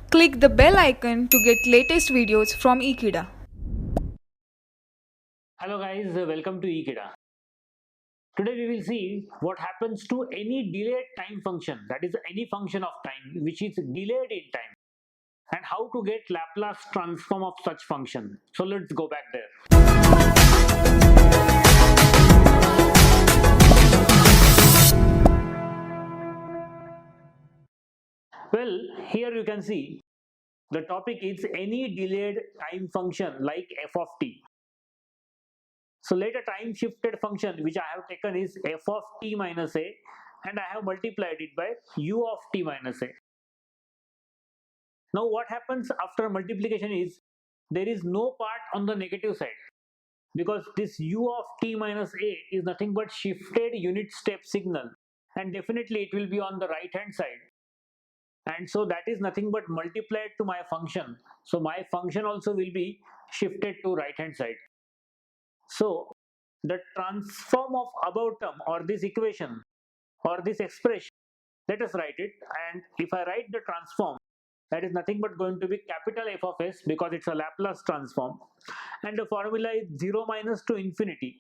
Click the bell icon to get latest videos from Ekeeda. Hello guys, welcome to Ekeeda. Today we will see what happens to any delayed time function, that is any function of time which is delayed in time, and how to get Laplace transform of such function. So let's go back there. Well, here you can see the topic is any delayed time function like f of t. So let a time shifted function which I have taken is f of t minus a, and I have multiplied it by u of t minus a. Now what happens after multiplication is there is no part on the negative side, because this u of t minus a is nothing but shifted unit step signal, and definitely it will be on the right hand side, and so that is nothing but multiplied to my function. So my function also will be shifted to right hand side. So the transform of above term or this equation or this expression, let us write it. And if I write the transform, that is nothing but going to be capital F of s, because it's a Laplace transform, and the formula is 0 minus to infinity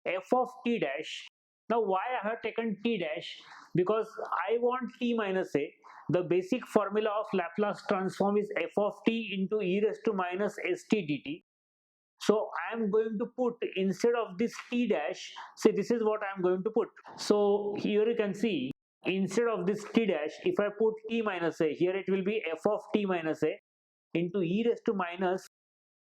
f of t dash. Now why I have taken t dash? Because I want t minus a. The basic formula of Laplace transform is f of t into e raised to minus st dt. So I am going to put, instead of this t dash, see, this is what I am going to put. So here you can see, instead of this t dash, if I put t minus a, here it will be f of t minus a into e raised to minus,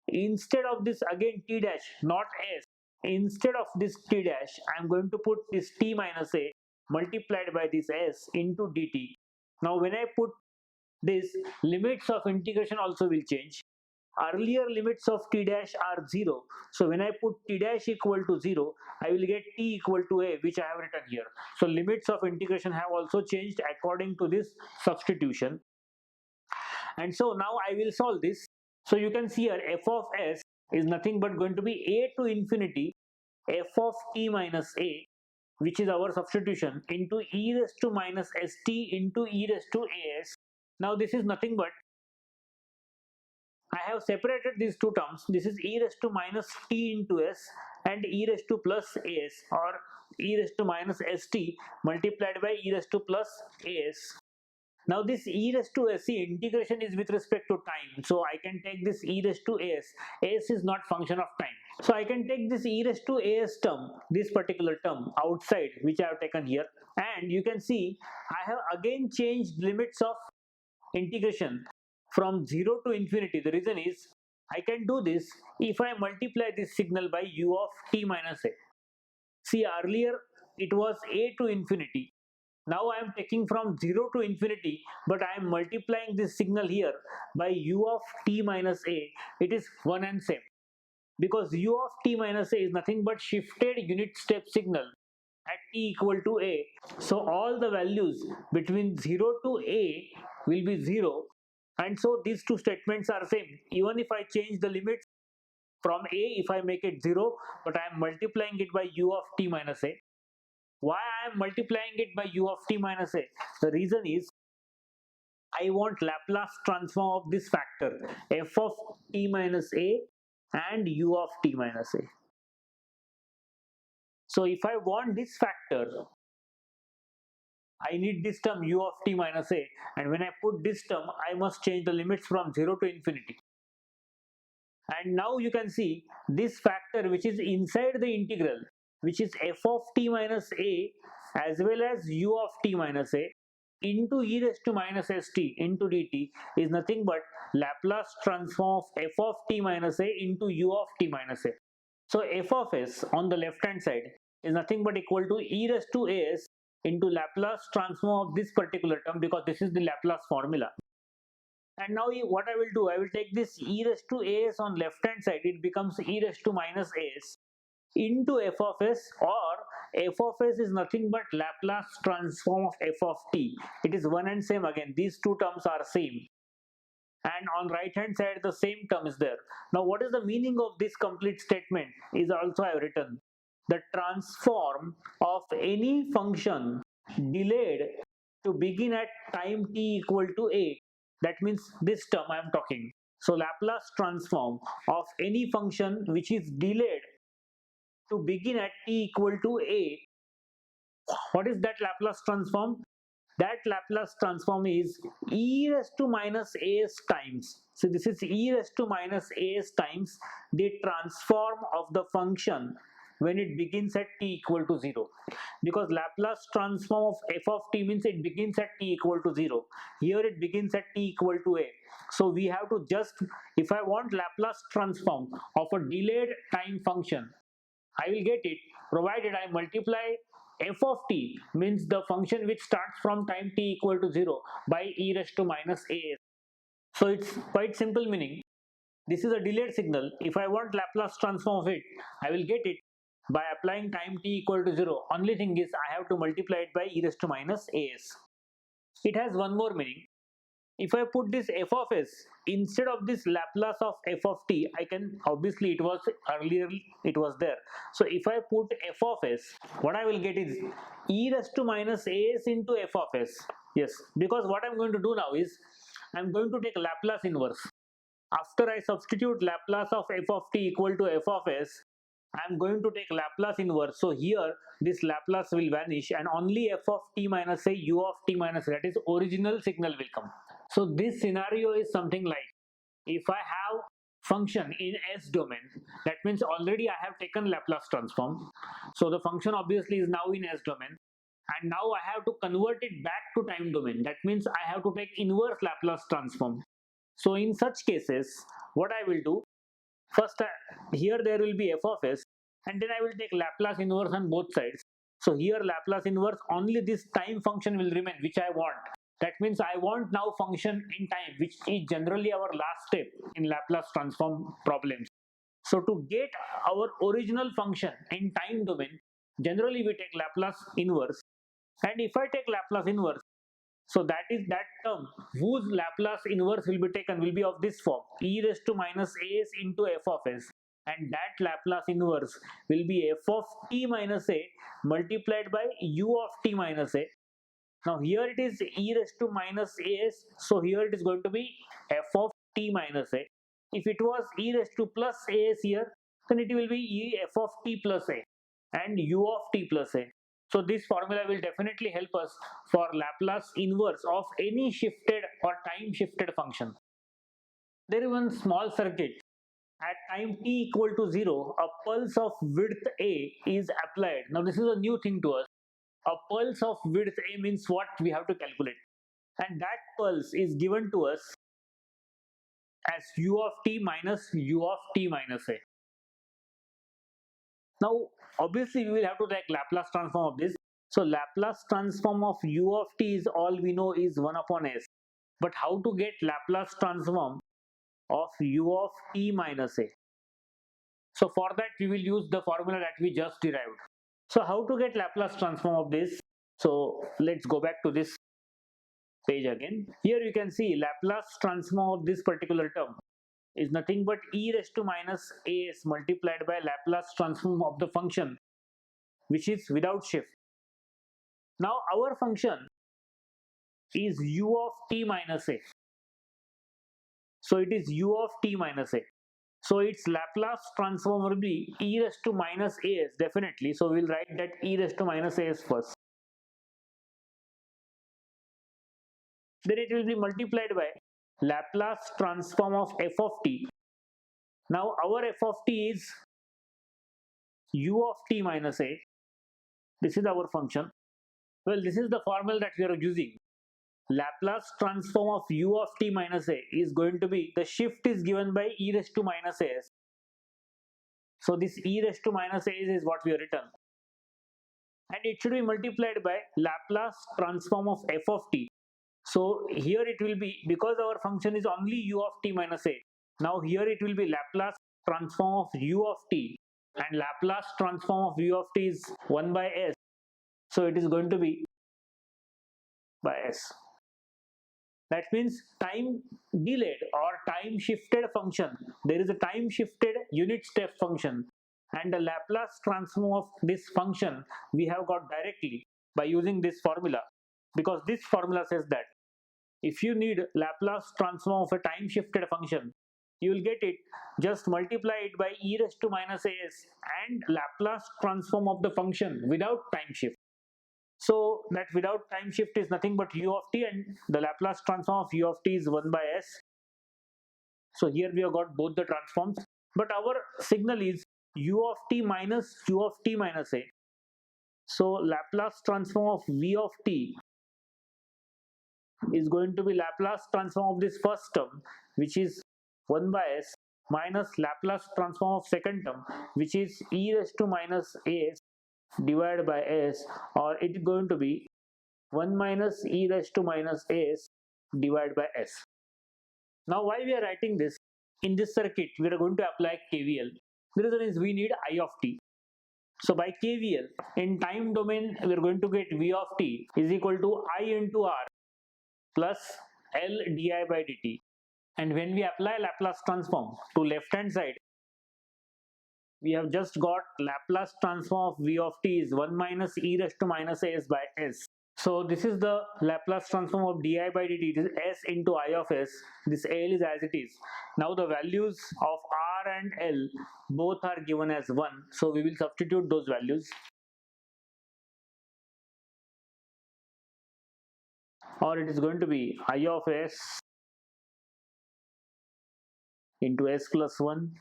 instead of this again t dash, not s, instead of this t dash, I am going to put this t minus a multiplied by this s into dt. Now when I put this, limits of integration also will change. Earlier limits of t dash are 0, so when I put t dash equal to 0, I will get t equal to a, which I have written here. So limits of integration have also changed according to this substitution. And so now I will solve this. So you can see here f of s is nothing but going to be a to infinity f of t minus a, which is our substitution, into e raised to minus st into e raised to as. Now this is nothing but, I have separated these two terms. This is e raised to minus t into s and e raised to plus as, or e raised to minus st multiplied by e raised to plus as. Now this e raised to s, see, integration is with respect to time, so I can take this e raised to as. As is not function of time, so I can take this e raised to as term, this particular term outside, which I have taken here, and you can see I have again changed limits of integration from 0 to infinity. The reason is I can do this if I multiply this signal by u of t minus a. See, earlier it was a to infinity. Now I am taking from 0 to infinity, but I am multiplying this signal here by u of t minus a. It is one and same, because u of t minus a is nothing but shifted unit step signal at t equal to a. So all the values between 0 to a will be 0, and so these two statements are same. Even if I change the limits from a, if I make it 0, but I am multiplying it by u of t minus a. Why I am multiplying it by u of t minus a? The reason is I want Laplace transform of this factor f of t minus a and u of t minus a. So if I want this factor, I need this term u of t minus a, and when I put this term, I must change the limits from 0 to infinity. And now you can see this factor which is inside the integral, which is f of t minus a as well as u of t minus a into e raised to minus st into dt, is nothing but Laplace transform of f of t minus a into u of t minus a. So f of s on the left hand side is nothing but equal to e raised to as into Laplace transform of this particular term, because this is the Laplace formula. And now what I will do, I will take this e raised to as on left hand side, it becomes e raised to minus as into f of s, or f of s is nothing but Laplace transform of f of t. It is one and same again, these two terms are same, and on right hand side the same term is there. Now what is the meaning of this complete statement is also I have written. The transform of any function delayed to begin at time t equal to a That means this term I am talking. So Laplace transform of any function which is delayed to begin at t equal to a. What is that Laplace transform? That Laplace transform is e raised to minus as times. So this is e raised to minus as times the transform of the function when it begins at t equal to 0, because Laplace transform of f of t means it begins at t equal to 0. Here it begins at t equal to a. So we have to just, if I want Laplace transform of a delayed time function, I will get it provided I multiply f of t, means the function which starts from time t equal to 0, by e raised to minus as. So it's quite simple, meaning this is a delayed signal. If I want Laplace transform of it, I will get it by applying time t equal to 0. Only thing is I have to multiply it by e raised to minus as. It has one more meaning. If I put this f of s instead of this Laplace of f of t, I can, obviously it was earlier, it was there. So if I put f of s, what I will get is e raised to minus as into f of s. Yes, because what I'm going to do now is I'm going to take Laplace inverse. After I substitute Laplace of f of t equal to f of s, I'm going to take Laplace inverse. So here this Laplace will vanish and only f of t minus a u of t minus a, that is original signal, will come. So this scenario is something like, if I have function in S domain, that means already I have taken Laplace transform. So the function obviously is now in S domain, and now I have to convert it back to time domain. That means I have to take inverse Laplace transform. So in such cases, what I will do, first here there will be f of s, and then I will take Laplace inverse on both sides. So here Laplace inverse, only this time function will remain which I want. That means I want now function in time, which is generally our last step in Laplace transform problems. So to get our original function in time domain, generally we take Laplace inverse. And if I take Laplace inverse, so that is that term whose Laplace inverse will be taken will be of this form, e raised to minus as into f of s, and that Laplace inverse will be f of t minus a multiplied by u of t minus a. Now here it is e raised to minus as, so here it is going to be f of t minus a. If it was e raised to plus as here, then it will be e f of t plus a and u of t plus a. So this formula will definitely help us for Laplace inverse of any shifted or time shifted function. There is one small circuit. At time t equal to 0, a pulse of width a is applied. Now this is a new thing to us. A pulse of width a means what we have to calculate, and that pulse is given to us as u of t minus u of t minus a. Now obviously we will have to take Laplace transform of this. So Laplace transform of u of t is, all we know is 1 upon s. But how to get Laplace transform of u of t minus a? So for that we will use the formula that we just derived. So how to get Laplace transform of this? So let's go back to this page again. Here you can see Laplace transform of this particular term is nothing but e raised to minus as multiplied by Laplace transform of the function which is without shift. Now our function is u of t minus a. So it is u of t minus a. So its Laplace transform will be e raised to minus as, definitely. So we'll write that e raised to minus as first. Then it will be multiplied by Laplace transform of f of t. Now our f of t is u of t minus a. This is our function. Well, this is the formula that we are using. Laplace transform of u of t minus a is going to be, the shift is given by e raised to minus as. So this e raised to minus as is what we have written. And it should be multiplied by Laplace transform of f of t. So here it will be, because our function is only u of t minus a. Now here it will be Laplace transform of u of t, and Laplace transform of u of t is 1 by s. So it is going to be by s. That means time delayed or time shifted function. There is a time shifted unit step function, and the Laplace transform of this function we have got directly by using this formula, because this formula says that if you need Laplace transform of a time shifted function, you will get it, just multiply it by e raised to minus as and Laplace transform of the function without time shift. So that without time shift is nothing but u of t, and the Laplace transform of u of t is 1 by s. So here we have got both the transforms, but our signal is u of t minus u of t minus a. So Laplace transform of v of t is going to be Laplace transform of this first term, which is 1 by s, minus Laplace transform of second term, which is e raised to minus as divided by s, or it is going to be 1 minus e raised to minus as divided by s. Now why we are writing this? In this circuit we are going to apply KVL. The reason is we need I of t. So by KVL in time domain we are going to get v of t is equal to I into r plus L di by dt. And when we apply Laplace transform to left hand side, we have just got Laplace transform of v of t is 1 minus e raised to minus as by s. So this is the Laplace transform of di by dt. It is s into I of s. This L is as it is. Now the values of r and L both are given as 1. So we will substitute those values. Or it is going to be I of s into s plus 1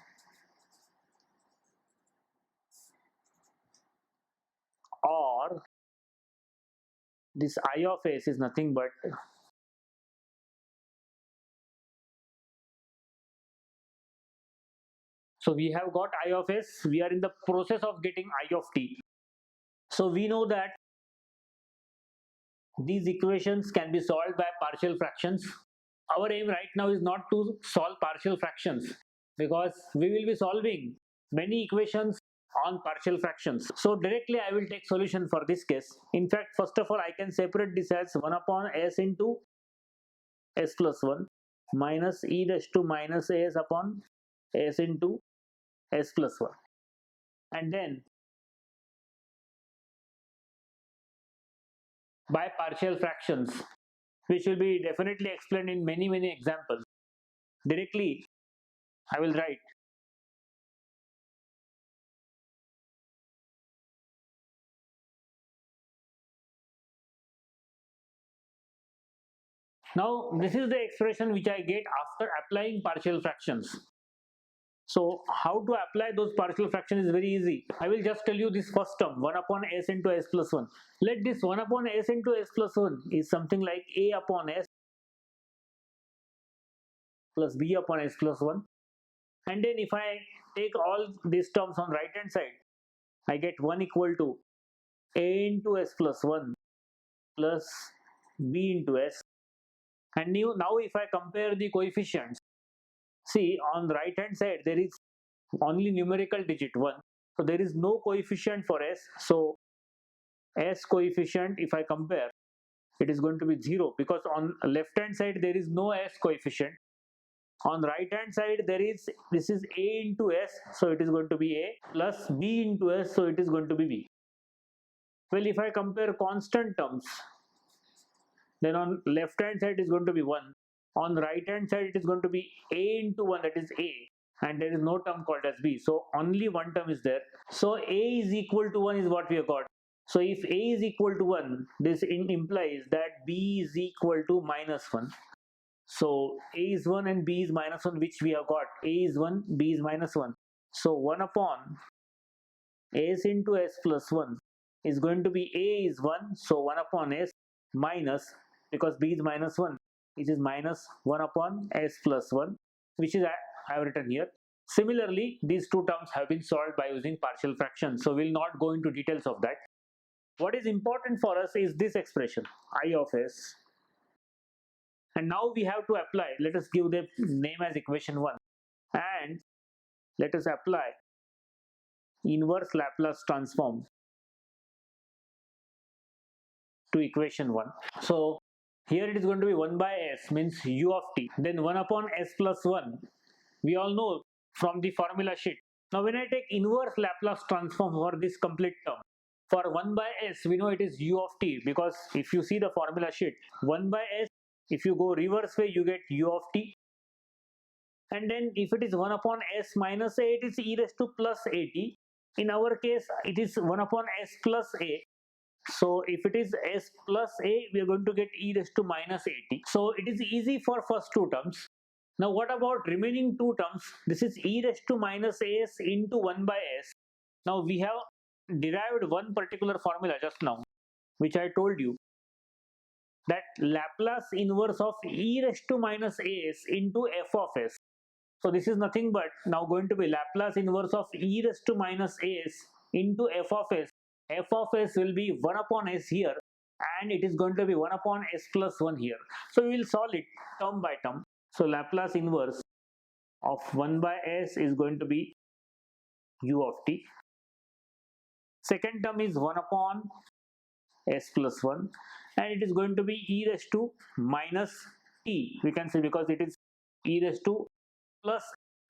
or this I of s is nothing but so we have got I of s, we are in the process of getting I of t. So we know that these equations can be solved by partial fractions. Our aim right now is not to solve partial fractions because we will be solving many equations on partial fractions. So directly I will take solution for this case. In fact, first of all, I can separate this as 1 upon s into s plus 1 minus e raised to minus as upon s into s plus 1. And then by partial fractions, which will be definitely explained in many examples. Directly I will write now this is the expression which I get after applying partial fractions. So how to apply those partial fractions is very easy. I will just tell you this first term 1 upon s into s plus 1. Let this 1 upon s into s plus 1 is something like a upon s plus b upon s plus 1. And then if I take all these terms on right hand side, I get 1 equal to a into s plus 1 plus b into s. And now if I compare the coefficients, see on the right hand side there is only numerical digit 1. So there is no coefficient for s. So s coefficient, if I compare, it is going to be 0 because on left hand side there is no s coefficient. On right hand side there is, this is a into s, so it is going to be a, plus b into s, so it is going to be b. Well, if I compare constant terms, then on left hand side is going to be 1, on right hand side it is going to be a into 1, that is a, and there is no term called as b, so only one term is there. So a is equal to 1 is what we have got. So if a is equal to 1, this implies that b is equal to minus 1. So a is 1 and b is minus 1, which we have got. A is 1, b is minus 1. So 1 upon s into s plus 1 is going to be a is 1, so 1 upon s minus, because b is minus 1, it is minus 1 upon s plus 1, which is I have written here. Similarly, these two terms have been solved by using partial fractions, so we'll not go into details of that. What is important for us is this expression I of s, and now we have to apply, let us give the name as equation 1, and let us apply inverse Laplace transform to equation 1. So here it is going to be 1 by s means u of t, then 1 upon s plus 1, we all know from the formula sheet. Now when I take inverse Laplace transform for this complete term, for 1 by s we know it is u of t, because if you see the formula sheet, 1 by s If you go reverse way, you get u of t. And then if it is 1 upon s minus a, it is e raised to plus at. In our case, it is 1 upon s plus a. So if it is s plus a, we are going to get e raised to minus at. So it is easy for first two terms. Now what about remaining two terms? This is e raised to minus as into 1 by s. Now we have derived one particular formula just now, which I told you, that Laplace inverse of e raised to minus as into f of s. So this is nothing but now going to be Laplace inverse of e raised to minus as into f of s. F of s will be 1 upon s here, and it is going to be 1 upon s plus 1 here. So we will solve it term by term. So Laplace inverse of 1 by s is going to be u of t. Second term is 1 upon s plus 1, and it is going to be e raised to minus t, we can say, because it is e raised to plus,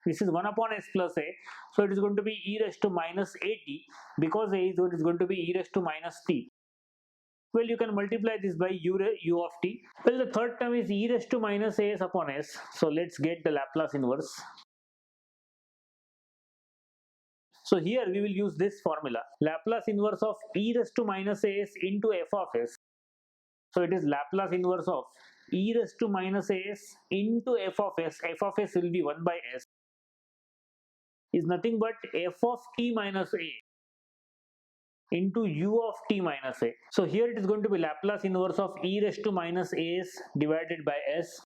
this is 1 upon s plus a, so it is going to be e raised to minus at, because a is going to be e raised to minus t. Well, you can multiply this by u of t. Well, the third term is e raised to minus as upon s, so let's get the Laplace inverse. So here we will use this formula, Laplace inverse of e raised to minus as into f of s. So it is Laplace inverse of e raised to minus as into f of s. F of s will be 1 by s, is nothing but f of t minus a into u of t minus a. So here it is going to be Laplace inverse of e raised to minus as divided by s,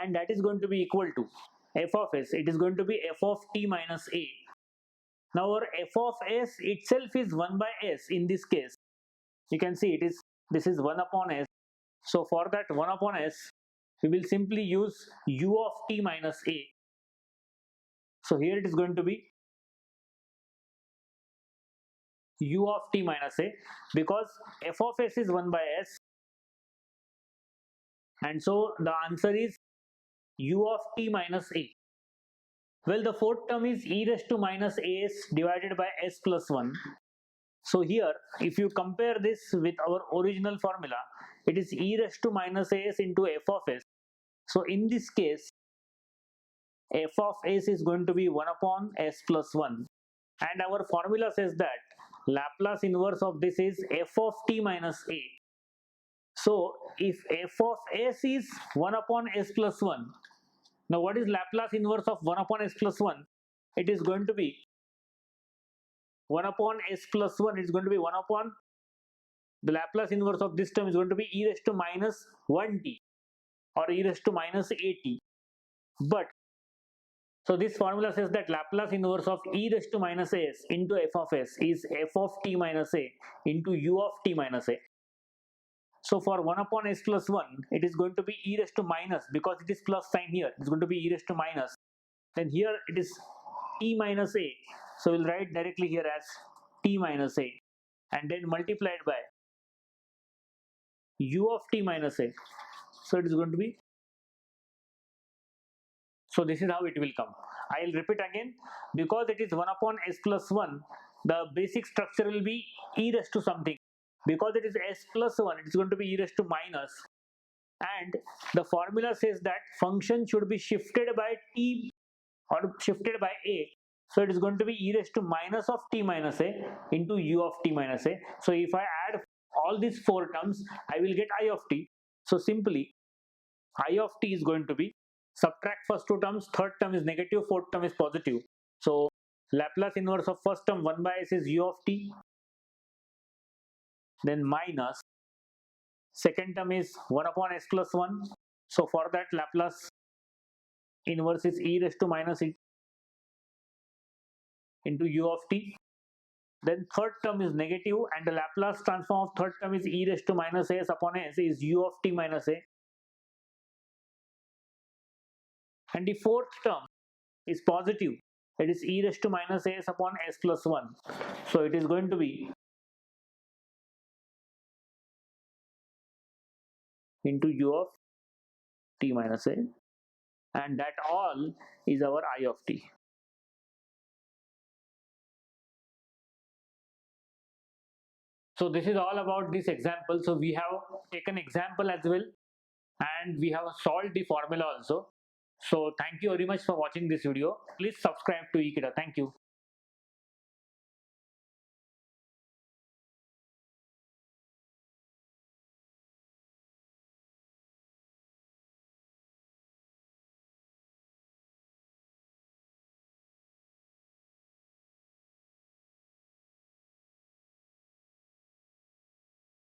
and that is going to be equal to f of s. It is going to be f of t minus a. Now our f of s itself is 1 by s in this case. You can see this is 1 upon s. So for that 1 upon s, we will simply use u of t minus a. So here it is going to be u of t minus a, because f of s is 1 by s, and so the answer is u of t minus a. Well, the fourth term is e raised to minus as divided by s plus 1. So here, if you compare this with our original formula, it is e raised to minus as into f of s. So in this case, f of s is going to be 1 upon s plus 1. And our formula says that Laplace inverse of this is f of t minus a. So if f of s is 1 upon s plus 1, now what is Laplace inverse of 1 upon s plus 1? It is going to be 1 upon s plus 1, it's going to be 1 upon, the Laplace inverse of this term is going to be e raised to minus 1t or e raised to minus at. But, so this formula says that Laplace inverse of e raised to minus s into f of s is f of t minus a into u of t minus a. So for 1 upon s plus 1, it is going to be e raised to minus, because it is plus sign here, it's going to be e raised to minus. Then here it is t minus a, so we'll write directly here as t minus a, and then multiplied by u of t minus a. So it is going to be, so this is how it will come. I'll repeat again, because it is 1 upon s plus 1, the basic structure will be e raised to something. Because it is s plus 1, it is going to be e raised to minus, and the formula says that function should be shifted by t or shifted by a. So it is going to be e raised to minus of t minus a into u of t minus a. So if I add all these four terms, I will get I of t. So simply I of t is going to be, subtract first two terms, third term is negative, fourth term is positive. So Laplace inverse of first term 1 by s is u of t, then minus second term is 1 upon s plus 1. So for that Laplace inverse is e raised to minus it into u of t. Then third term is negative, and the Laplace transform of third term is e raised to minus s upon s is u of t minus a. And the fourth term is positive, it is e raised to minus s upon s plus 1. So it is going to be into u of t minus a, and that all is our I of t. So this is all about this example. So we have taken example as well. and we have solved the formula also. So thank you very much for watching this video. Please subscribe to eKida. Thank you.